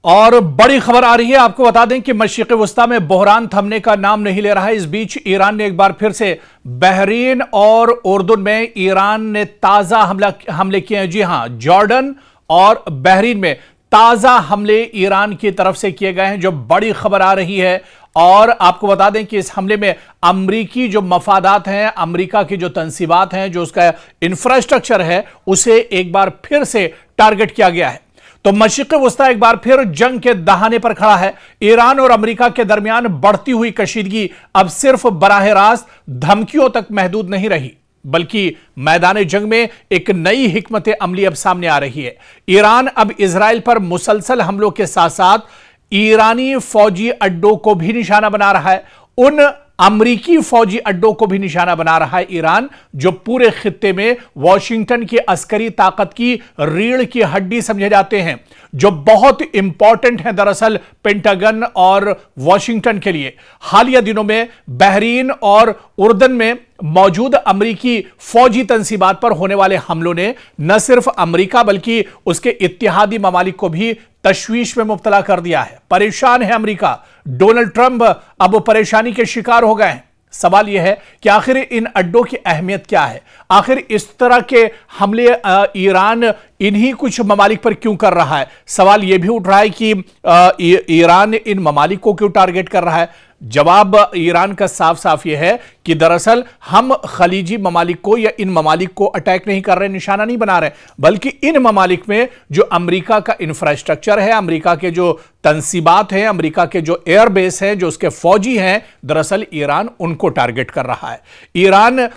और बड़ी खबर आ रही है, आपको बता दें कि मशरिक़ वस्ता में बहरान थमने का नाम नहीं ले रहा है। इस बीच ईरान ने एक बार फिर से बहरीन और उर्दुन में ईरान ने ताज़ा हमले किए हैं। जी हां, जॉर्डन और बहरीन में ताज़ा हमले ईरान की तरफ से किए गए हैं, जो बड़ी खबर आ रही है। और आपको बता दें कि इस हमले में अमरीकी जो मफादात हैं, अमरीका की जो तंसीबात हैं, जो उसका इंफ्रास्ट्रक्चर है, उसे एक बार फिर से टारगेट किया गया है। तो मशरिक़ वस्ता एक बार फिर जंग के दहाने पर खड़ा है। ईरान और अमेरिका के दरमियान बढ़ती हुई कशीदगी अब सिर्फ बराह रास्त धमकियों तक महदूद नहीं रही, बल्कि मैदान जंग में एक नई हिकमत अमली अब सामने आ रही है। ईरान अब इजराइल पर मुसलसल हमलों के साथ साथ ईरानी फौजी अड्डों को भी निशाना बना रहा है। उन अमरीकी फौजी अड्डों को भी निशाना बना रहा है ईरान, जो पूरे खित्ते में वॉशिंगटन की अस्करी ताकत की रीढ़ की हड्डी समझे जाते हैं, जो बहुत इंपॉर्टेंट है दरअसल पेंटागन और वॉशिंगटन के लिए। हालिया दिनों में बहरीन और उर्दन में मौजूद अमरीकी फौजी तंसीबात पर होने वाले हमलों ने न सिर्फ अमरीका बल्कि उसके इत्तेहादी ममालिक को भी तशवीश में मुब्तला कर दिया है। परेशान है अमरीका। डोनाल्ड ट्रंप अब परेशानी के शिकार हो गए हैं। सवाल यह है कि आखिर इन अड्डों की अहमियत क्या है? आखिर इस तरह के हमले ईरान इन्हीं कुछ ममालिक पर क्यों कर रहा है? सवाल यह भी उठ रहा है कि ईरान इन ममालिक को क्यों टारगेट कर रहा है? जवाब ईरान का साफ साफ यह है कि दरअसल हम खलीजी ममालिक को या इन ममालिक को अटैक नहीं कर रहे, निशाना नहीं बना रहे, बल्कि इन ममालिक में जो अमेरिका का इंफ्रास्ट्रक्चर है, अमेरिका के जो तंसीबात हैं, अमेरिका के जो एयरबेस हैं, जो उसके फौजी हैं, दरअसल ईरान उनको टारगेट कर रहा है। ईरान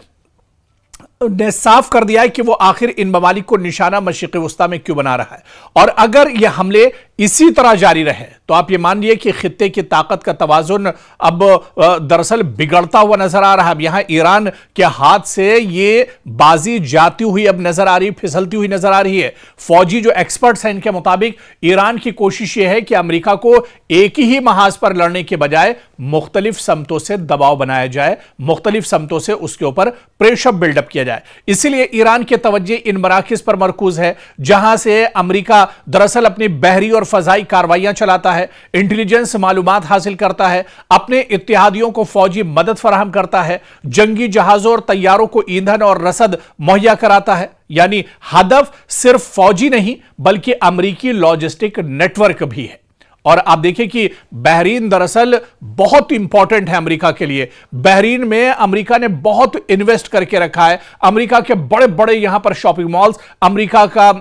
ने साफ कर दिया है कि वो आखिर इन ममालिक को निशाना मशरिक़ वस्ता में क्यों बना रहा है। और अगर ये हमले इसी तरह जारी रहे तो आप ये मान लिए कि खित्ते की ताकत का तवाजुन अब दरअसल बिगड़ता हुआ नजर आ रहा है। अब यहां ईरान के हाथ से ये बाजी जाती हुई अब नजर आ रही, फिसलती हुई नजर आ रही है। फौजी जो एक्सपर्ट्स हैं, इनके मुताबिक ईरान की कोशिश यह है कि अमेरिका को एक ही महाज पर लड़ने के बजाय मुख्तलिफ समतों से दबाव बनाया जाए, मुख्तलिफ समतों से उसके ऊपर प्रेशर बिल्डअप किया जाए। इसीलिए ईरान के तवज्जो इन मराकिज पर मरकूज है, जहां से अमेरिका दरअसल अपनी बहरी और फजाई कार्रवाइयां चलाता है, इंटेलिजेंस मालूमात हासिल करता है, अपने इत्तेहादियों को फौजी मदद फराहम करता है, जंगी जहाजों और तैयारों को ईंधन और रसद मुहैया कराता है। यानी हदफ सिर्फ फौजी नहीं बल्कि अमेरिकी लॉजिस्टिक नेटवर्क भी है। और आप देखिए कि बहरीन दरअसल बहुत इंपॉर्टेंट है अमेरिका के लिए। बहरीन में अमेरिका ने बहुत इन्वेस्ट करके रखा है। अमेरिका के बड़े बड़े यहां पर शॉपिंग मॉल्स, अमेरिका का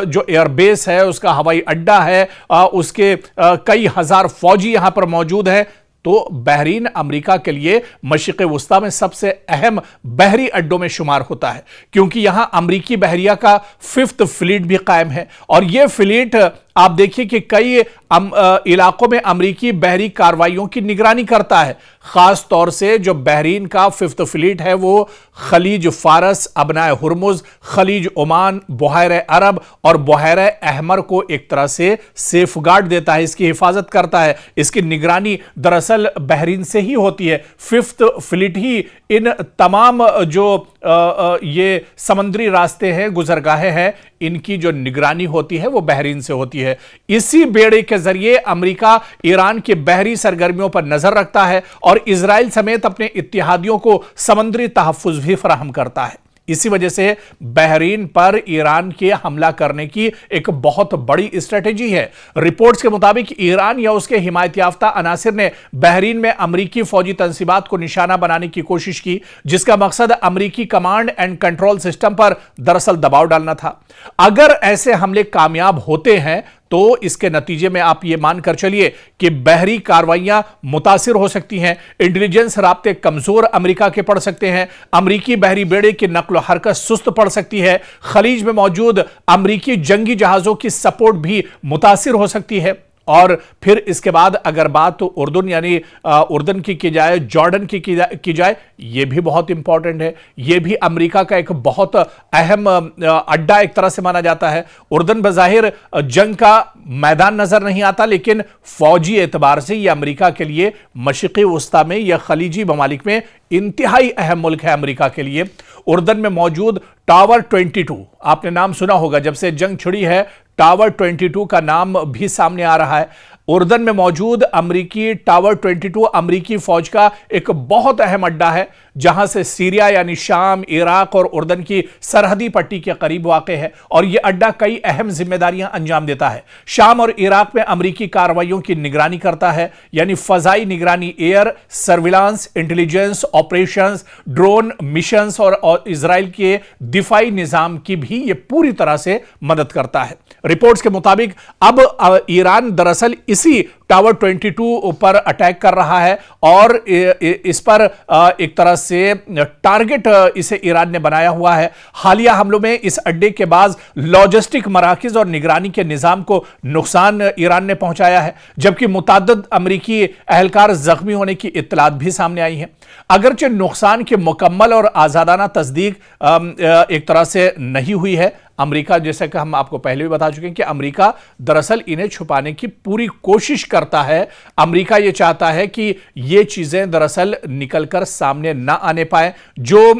जो एयरबेस है, उसका हवाई अड्डा है, उसके कई हजार फौजी यहां पर मौजूद हैं। तो बहरीन अमेरिका के लिए मशरिक़ वस्ता में सबसे अहम बहरी अड्डों में शुमार होता है, क्योंकि यहां अमेरिकी बहरिया का 5th फ्लीट भी कायम है। और यह फ्लीट आप देखिए कि कई इलाकों में अमेरिकी बहरी कार्रवाइयों की निगरानी करता है। खास तौर से जो बहरीन का 5th फ्लीट है वो खलीज फारस, अबनाए हुर्मुज, खलीज ओमान, बुहायर अरब और बुहायर अहमर को एक तरह से सेफगार्ड देता है, इसकी हिफाजत करता है। इसकी निगरानी दरअसल बहरीन से ही होती है। 5th फ्लीट ही इन तमाम जो ये समुद्री रास्ते हैं, गुजरगाहें हैं, इनकी जो निगरानी होती है वो बहरीन से होती है। इसी बेड़े के जरिए अमेरिका ईरान के बहरी सरगर्मियों पर नजर रखता है और इजराइल समेत अपने इत्तेहादियों को समुद्री तहफ्फुज़ भी फराहम करता है। इसी वजह से बहरीन पर ईरान के हमला करने की एक बहुत बड़ी स्ट्रेटेजी है। रिपोर्ट्स के मुताबिक ईरान या उसके हिमायत याफ्ता अनासिर ने बहरीन में अमरीकी फौजी तंसीबात को निशाना बनाने की कोशिश की, जिसका मकसद अमरीकी कमांड एंड कंट्रोल सिस्टम पर दरअसल दबाव डालना था। अगर ऐसे हमले कामयाब होते हैं तो इसके नतीजे में आप यह मानकर चलिए कि बहरी कार्रवाइयां मुतासिर हो सकती हैं, इंटेलिजेंस राब्ते कमजोर अमेरिका के पड़ सकते हैं, अमेरिकी बहरी बेड़े की नक्ल हरकत सुस्त पड़ सकती है, खलीज में मौजूद अमेरिकी जंगी जहाजों की सपोर्ट भी मुतासिर हो सकती है। और फिर इसके बाद अगर बात तो उर्दन यानी उर्दन की जाए, जॉर्डन की जाए, यह भी बहुत इंपॉर्टेंट है। यह भी अमेरिका का एक बहुत अहम अड्डा एक तरह से माना जाता है। उर्दन बज़ाहिर जंग का मैदान नजर नहीं आता, लेकिन फौजी एतबार से यह अमेरिका के लिए मशरिक़ वस्ता में या खलीजी ममालिक में इंतहाई अहम मुल्क है अमेरिका के लिए। उर्दन में मौजूद टावर 22, आपने नाम सुना होगा, जब से जंग छिड़ी है टावर 22 का नाम भी सामने आ रहा है। उर्दन में मौजूद अमरीकी टावर 22 अमरीकी फौज का एक बहुत अहम अड्डा है, जहां से सीरिया यानी शाम, इराक और उर्दन की सरहदी पट्टी के करीब वाक़ है और यह अड्डा कई अहम जिम्मेदारियां अंजाम देता है। शाम और इराक में अमरीकी कार्रवाइयों की निगरानी करता है, यानी फजाई निगरानी, air surveillance, intelligence operations, drone missions और इजराइल के दिफाई निजाम की भी यह पूरी तरह से मदद करता है। रिपोर्ट्स के मुताबिक अब ईरान दरअसल इसी टावर 22 पर अटैक कर रहा है और इस पर एक तरह से टारगेट इसे ईरान ने बनाया हुआ है। हालिया हमलों में इस अड्डे के बाद लॉजिस्टिक मराकज और निगरानी के निजाम को नुकसान ईरान ने पहुंचाया है, जबकि मुताद्दद अमरीकी एहलकार जख्मी होने की इत्तलात भी सामने आई हैं। अगरचे नुकसान की मुकम्मल और आजादाना तस्दीक एक तरह से नहीं हुई है, अमेरिका, जैसे कि हम आपको पहले भी बता चुके हैं कि अमेरिका दरअसल इन्हें छुपाने की पूरी कोशिश करता है। अमेरिका यह चाहता है कि ये चीजें दरअसल निकलकर सामने ना आने पाए, जो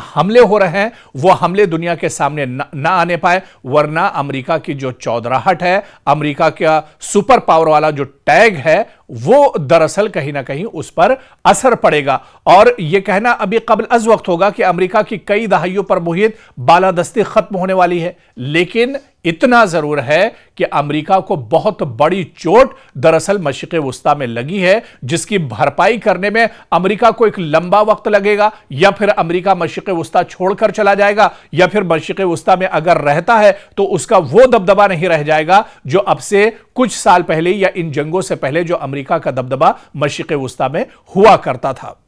हमले हो रहे हैं वो हमले दुनिया के सामने ना आने पाए, वरना अमेरिका की जो चौधराहट है, अमेरिका का सुपर पावर वाला जो टैग है, वो दरअसल कहीं ना कहीं उस पर असर पड़ेगा। और यह कहना अभी कबल अज वक्त होगा कि अमेरिका की कई दहाइयों पर मुहित बालादस्ती खत्म होने वाली है, लेकिन इतना जरूर है कि अमेरिका को बहुत बड़ी चोट दरअसल मशरिक़ वुस्ता में लगी है, जिसकी भरपाई करने में अमेरिका को एक लंबा वक्त लगेगा, या फिर अमेरिका मशरिक़ वुस्ता छोड़कर चला जाएगा, या फिर मशरिक़ वुस्ता में अगर रहता है तो उसका वो दबदबा नहीं रह जाएगा जो अब से कुछ साल पहले या इन जंगों से पहले जो अमेरिका का दबदबा मशरिक़ वुस्ता में हुआ करता था।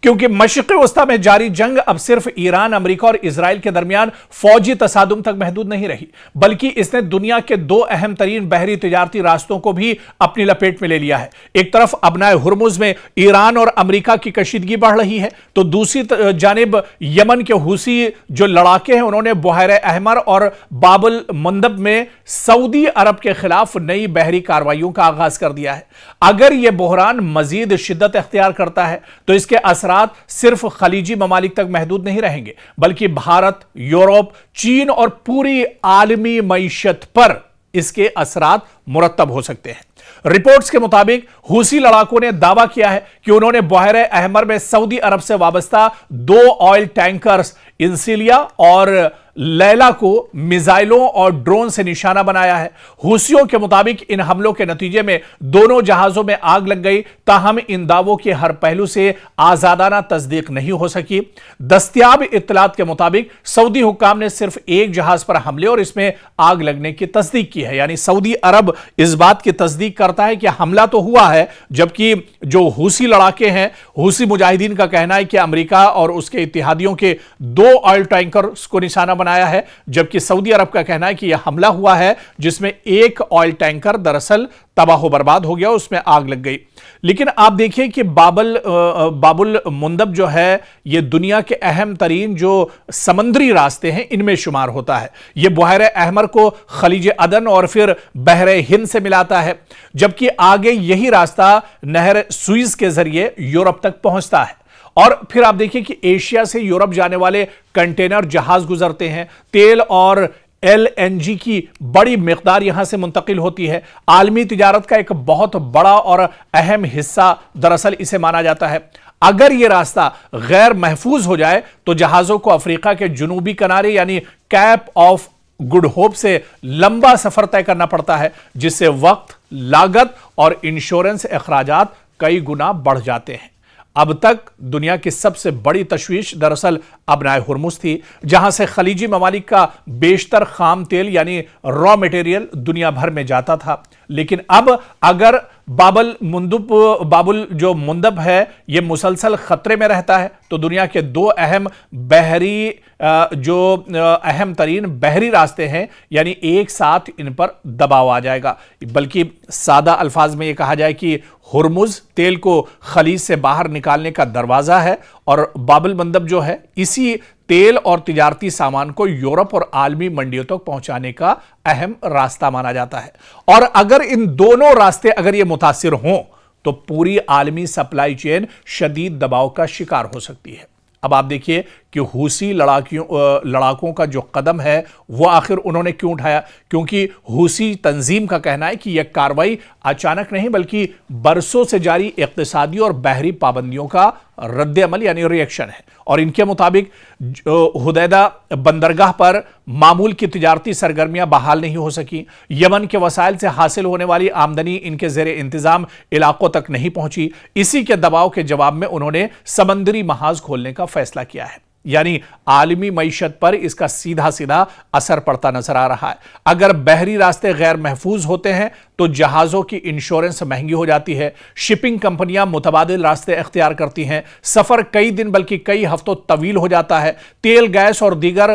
क्योंकि मशरिक़ वुस्ता में जारी जंग अब सिर्फ ईरान, अमेरिका और इजराइल के दरमियान फौजी तसादुम तक महदूद नहीं रही, बल्कि इसने दुनिया के दो अहम तरीन बहरी तिजारती रास्तों को भी अपनी लपेट में ले लिया है। एक तरफ अबनाए हुर्मुज में ईरान और अमेरिका की कशीदगी बढ़ रही है, तो दूसरी जानिब यमन के हुसी जो लड़ाके हैं, उन्होंने बुहैरे अहमर और बाबुल मंदब में सऊदी अरब के खिलाफ नई बहरी कार्रवाइयों का आगाज कर दिया है। अगर यह बहरान मजीद शिद्दत इख्तियार करता है तो इसके असरात सिर्फ खलीजी ममालिक तक महदूद नहीं रहेंगे, बल्कि भारत, यूरोप, चीन और पूरी आलमी मईशत पर इसके असरात मुरत्तब हो सकते हैं। रिपोर्ट्स के मुताबिक हुसी लड़ाकों ने दावा किया है कि उन्होंने बुहैरे अहमर में सऊदी अरब से वाबस्ता 2 ऑयल टैंकर्स इंसिलिया और लैला को मिसाइलों और ड्रोन से निशाना बनाया है। हुसियों के मुताबिक इन हमलों के नतीजे में दोनों जहाजों में आग लग गई, ताहम इन दावों के हर पहलू से आजादाना तस्दीक नहीं हो सकी। दस्तयाब इत्तलात के मुताबिक सऊदी हुक्काम ने सिर्फ एक जहाज पर हमले और इसमें आग लगने की तस्दीक की है, यानी सऊदी अरब इस बात की तस्दीक करता है कि हमला तो हुआ है, जबकि जो हुसी लड़ाके हैं, हुसी मुजाहिदीन का कहना है कि अमेरिका और उसके इत्तेहादियों के 2 ऑयल टैंकर्स को निशाना बनाया है, जबकि सऊदी अरब का कहना है कि यह हमला हुआ है जिसमें एक ऑयल टैंकर दरअसल तबाह बर्बाद हो गया, उसमें आग लग गई। लेकिन आप देखिए कि बाबुल मुंदब जो है, यह दुनिया के अहम तरीन जो समंदरी रास्ते हैं इनमें शुमार होता है। यह बुहैरे अहमर को खलीज अदन और फिर बहरे हिंद से मिलाता है, जबकि आगे यही रास्ता नहर सुइज के जरिए यूरोप तक पहुंचता है। और फिर आप देखिए कि एशिया से यूरोप जाने वाले कंटेनर जहाज गुजरते हैं, तेल और LNG की बड़ी मिकदार यहां से मुंतकिल होती है। आलमी तिजारत का एक बहुत बड़ा और अहम हिस्सा दरअसल इसे माना जाता है। अगर यह रास्ता गैर महफूज हो जाए तो जहाजों को अफ्रीका के जुनूबी किनारे यानी कैप ऑफ गुड होप से लंबा सफर तय करना पड़ता है, जिससे वक्त, लागत और इंश्योरेंस अखराजात कई गुना बढ़ जाते हैं। अब तक दुनिया की सबसे बड़ी तशवीश दरअसल अबनाए हुर्मुज थी, जहां से खलीजी ममालिक का बेशतर खाम तेल यानी रॉ मटेरियल दुनिया भर में जाता था। लेकिन अब अगर बाबुल जो मुंदब है यह मुसलसल खतरे में रहता है, तो दुनिया के 2 अहम बहरी जो अहम तरीन बहरी रास्ते हैं, यानी एक साथ इन पर दबाव आ जाएगा। बल्कि सादा अल्फाज में यह कहा जाए कि हुर्मुज तेल को खलीज से बाहर निकालने का दरवाजा है और बाबुल मंदब जो है इसी तेल और तिजारती सामान को यूरोप और आलमी मंडियों तक पहुंचाने का अहम रास्ता माना जाता है। और अगर इन दोनों रास्ते अगर ये मुतासिर हों तो पूरी आलमी सप्लाई चेन शदीद दबाव का शिकार हो सकती है। अब आप देखिए कि हूसी लड़ाकों का जो कदम है वो आखिर उन्होंने क्यों उठाया, क्योंकि हूसी तंजीम का कहना है कि यह कार्रवाई अचानक नहीं बल्कि बरसों से जारी इक्तिसादी और बहरी पाबंदियों का रद्द अमल यानी रिएक्शन है। और इनके मुताबिक हुदैदा बंदरगाह पर मामूल की तिजारती सरगर्मियां बहाल नहीं हो सकी, यमन के वसाइल से हासिल होने वाली आमदनी इनके जेर इंतजाम इलाकों तक नहीं पहुंची। इसी के दबाव के जवाब में उन्होंने समंदरी महाज खोलने का फैसला किया है, यानी आलमी मईशत पर इसका सीधा सीधा असर पड़ता नजर आ रहा है। अगर बहरी रास्ते गैर महफूज होते हैं तो जहाजों की इंश्योरेंस महंगी हो जाती है, शिपिंग कंपनियां मुतबादिल रास्ते अख्तियार करती हैं, सफर कई दिन बल्कि कई हफ्तों तवील हो जाता है, तेल गैस और दीगर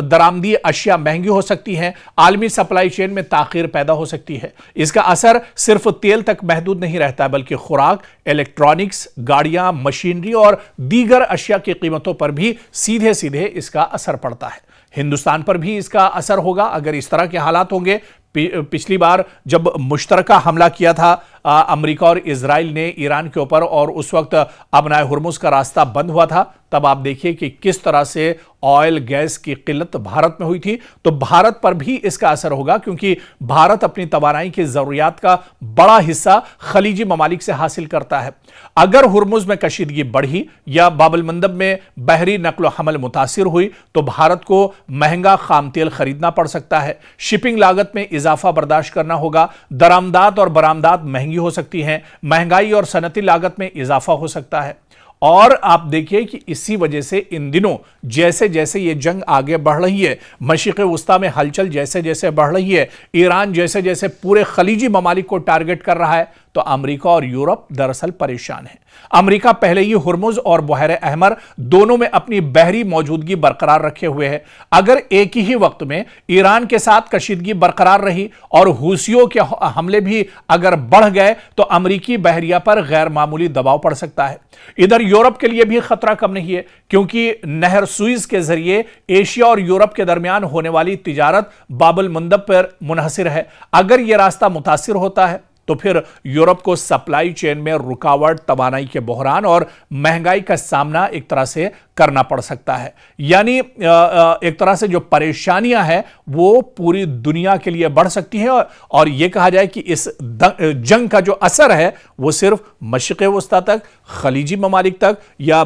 दरामदी अशिया महंगी हो सकती हैं, आलमी सप्लाई चेन में ताखीर पैदा हो सकती है। इसका असर सिर्फ तेल तक महदूद नहीं रहता बल्कि खुराक, इलेक्ट्रॉनिक्स, गाड़ियां, मशीनरी और दीगर अशिया की कीमतों पर भी सीधे सीधे इसका असर पड़ता है। हिंदुस्तान पर भी इसका असर होगा अगर इस तरह के हालात होंगे। पिछली बार जब मुश्तरका हमला किया था अमेरिका और इजराइल ने ईरान के ऊपर और उस वक्त अबनाए हुर्मुज का रास्ता बंद हुआ था, तब आप देखिए कि किस तरह से ऑयल गैस की किल्लत भारत में हुई थी। तो भारत पर भी इसका असर होगा क्योंकि भारत अपनी तवानाई की जरूरियात का बड़ा हिस्सा खलीजी ममालिक से हासिल करता है। अगर हुर्मुज में कशीदगी बढ़ी या बाबुल मंदब में बहरी नक्ल हमल मुतासिर हुई तो भारत को महंगा खाम तेल खरीदना पड़ सकता है, शिपिंग लागत में इजाफा बर्दाश्त करना होगा, दरामदात और बरामदात महंगी हो सकती हैं, महंगाई और सनती लागत में इजाफा हो सकता है। और आप देखिए कि इसी वजह से इन दिनों जैसे जैसे ये जंग आगे बढ़ रही है, मशरिक़ वुस्ता में हलचल जैसे जैसे बढ़ रही है, ईरान जैसे जैसे पूरे खलीजी ममालिक को टारगेट कर रहा है, तो अमेरिका और यूरोप दरअसल परेशान है। अमेरिका पहले ही हुर्मुज और बहर अहमर दोनों में अपनी बहरी मौजूदगी बरकरार रखे हुए है। अगर एक ही वक्त में ईरान के साथ कशीदगी बरकरार रही और हूसियों के हमले भी अगर बढ़ गए तो अमेरिकी बहरिया पर गैर मामूली दबाव पड़ सकता है। इधर यूरोप के लिए भी खतरा कम नहीं है क्योंकि नहर सुइज के जरिए एशिया और यूरोप के दरमियान होने वाली तिजारत बाबुल मंदब पर मुनहसिर है। अगर यह रास्ता मुतासिर होता है तो फिर यूरोप को सप्लाई चेन में रुकावट, तवानाई के बहरान और महंगाई का सामना एक तरह से करना पड़ सकता है। यानी एक तरह से जो परेशानियां हैं वो पूरी दुनिया के लिए बढ़ सकती हैं और यह कहा जाए कि इस जंग का जो असर है वो सिर्फ मशरिक़ वुस्ता तक, खलीजी ममालिक तक या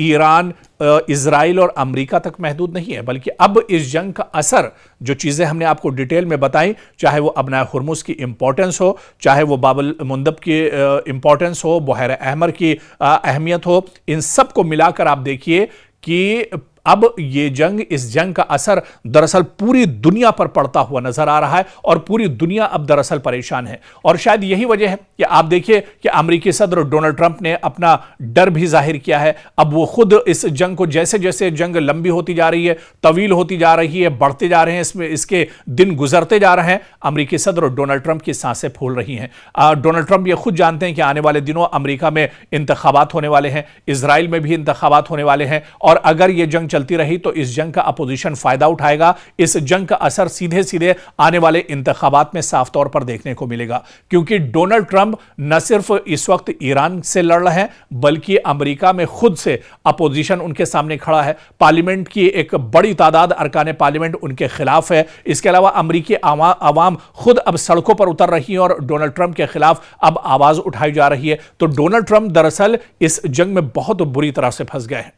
ईरान, इजराइल और अमेरिका तक महदूद नहीं है, बल्कि अब इस जंग का असर जो चीजें हमने आपको डिटेल में बताई, चाहे वो अबनाए हुर्मुज की इंपॉर्टेंस हो, चाहे वो बाबुल मंदब की इंपॉर्टेंस हो, बहर अहमर की अहमियत हो, इन सब को मिलाकर आप देखिए कि अब ये जंग, इस जंग का असर दरअसल पूरी दुनिया पर पड़ता हुआ नजर आ रहा है और पूरी दुनिया अब दरअसल परेशान है। और शायद यही वजह है कि आप देखिए कि अमेरिकी सदर डोनाल्ड ट्रंप ने अपना डर भी जाहिर किया है। अब वो खुद इस जंग को, जैसे जैसे जंग लंबी होती जा रही है, तवील होती जा रही है, बढ़ते जा रहे हैं, इसमें इसके दिन गुजरते जा रहे हैं, अमेरिकी सदर डोनाल्ड ट्रंप की सांसें फूल रही हैं। डोनाल्ड ट्रंप ये खुद जानते हैं कि आने वाले दिनों अमेरिका में इंतखाबात होने वाले हैं, इजराइल में भी इंतखाबात होने वाले हैं और अगर ये जंग चलती रही तो इस जंग का अपोजिशन फायदा उठाएगा। इस जंग का असर सीधे सीधे आने वाले इंतखाबात में साफ तौर पर देखने को मिलेगा क्योंकि डोनाल्ड ट्रंप न सिर्फ इस वक्त ईरान से लड़ रहे हैं बल्कि अमेरिका में खुद से अपोजिशन उनके सामने खड़ा है। पार्लियामेंट की एक बड़ी तादाद अरकान पार्लियामेंट उनके खिलाफ है। इसके अलावा अमेरिकी आवाम खुद अब सड़कों पर उतर रही है और डोनाल्ड ट्रंप के खिलाफ अब आवाज उठाई जा रही है। तो डोनाल्ड ट्रंप दरअसल इस जंग में बहुत बुरी तरह से फंस गए हैं।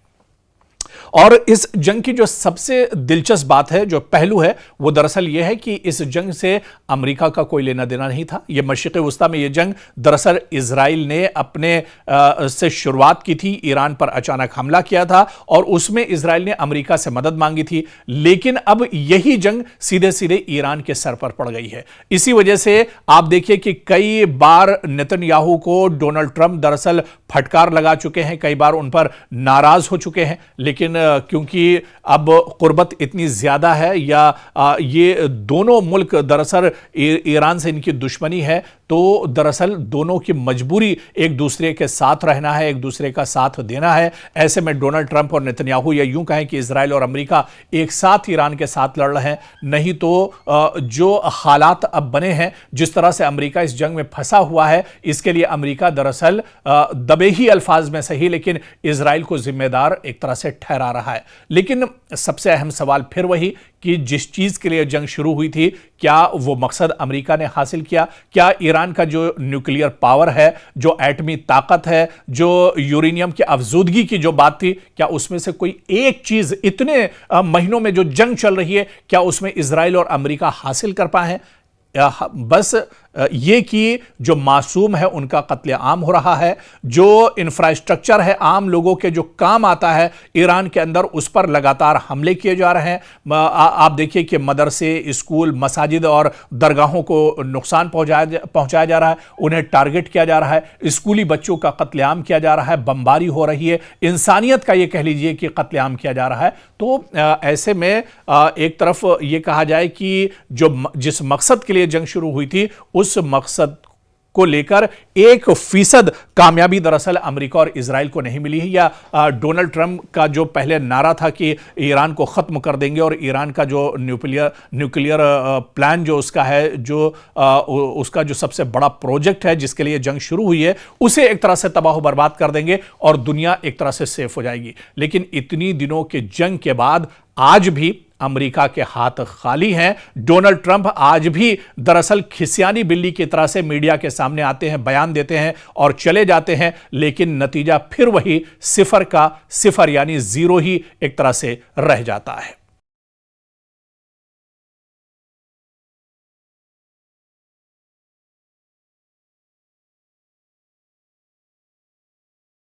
और इस जंग की जो सबसे दिलचस्प बात है, जो पहलू है, वो दरअसल यह है कि इस जंग से अमेरिका का कोई लेना देना नहीं था। यह मशरिक़ वुस्ता में यह जंग दरअसल इजराइल ने अपने से शुरुआत की थी, ईरान पर अचानक हमला किया था और उसमें इजराइल ने अमेरिका से मदद मांगी थी। लेकिन अब यही जंग सीधे सीधे ईरान के सर पर पड़ गई है। इसी वजह से आप देखिए कि कई बार नेतन्याहू को डोनाल्ड ट्रंप दरअसल फटकार लगा चुके हैं, कई बार उन पर नाराज हो चुके हैं, लेकिन क्योंकि अब कुर्बत इतनी ज्यादा है या ये दोनों मुल्क दरअसल ईरान से इनकी दुश्मनी है, तो दरअसल दोनों की मजबूरी एक दूसरे के साथ रहना है, एक दूसरे का साथ देना है। ऐसे में डोनाल्ड ट्रंप और नेतन्याहू, या यूं कहें कि इजराइल और अमेरिका एक साथ ईरान के साथ लड़ रहे हैं। नहीं तो जो हालात अब बने हैं, जिस तरह से अमेरिका इस जंग में फंसा हुआ है, इसके लिए अमेरिका दरअसल दब दबे ही अल्फाज में सही, लेकिन इजराइल को जिम्मेदार एक तरह से ठहरा रहा है। लेकिन सबसे अहम सवाल फिर वही कि जिस चीज के लिए जंग शुरू हुई थी, क्या वो मकसद अमेरिका ने हासिल किया? क्या ईरान का जो न्यूक्लियर पावर है, जो एटमी ताकत है, जो यूरेनियम की अफजूदगी की जो बात थी, क्या उसमें से कोई एक चीज इतने महीनों में जो जंग चल रही है, क्या उसमें इजराइल और अमेरिका हासिल कर पाए हैं? बस ये कि जो मासूम है उनका कत्लेआम हो रहा है, जो इंफ्रास्ट्रक्चर है आम लोगों के जो काम आता है ईरान के अंदर, उस पर लगातार हमले किए जा रहे हैं। आप देखिए कि मदरसे, स्कूल, मसाजिद और दरगाहों को नुकसान पहुंचाया जा रहा है, उन्हें टारगेट किया जा रहा है, स्कूली बच्चों का कत्लेआम किया जा रहा है, बमबारी हो रही है, इंसानियत का ये कह लीजिए कि कत्लेआम किया जा रहा है। तो ऐसे में एक तरफ ये कहा जाए कि जिस मकसद के लिए जंग शुरू हुई थी, उस मकसद को लेकर 1% कामयाबी दरअसल अमेरिका और इजराइल को नहीं मिली है। या डोनाल्ड ट्रंप का जो पहले नारा था कि ईरान को खत्म कर देंगे और ईरान का जो न्यूक्लियर प्लान जो उसका है, जो उसका जो सबसे बड़ा प्रोजेक्ट है जिसके लिए जंग शुरू हुई है, उसे एक तरह से तबाह बर्बाद कर देंगे और दुनिया एक तरह से सेफ हो जाएगी। लेकिन इतनी दिनों के जंग के बाद आज भी अमेरिका के हाथ खाली हैं। डोनाल्ड ट्रंप आज भी दरअसल खिसियानी बिल्ली की तरह से मीडिया के सामने आते हैं, बयान देते हैं और चले जाते हैं, लेकिन नतीजा फिर वही 0 का 0 यानी 0 ही एक तरह से रह जाता है।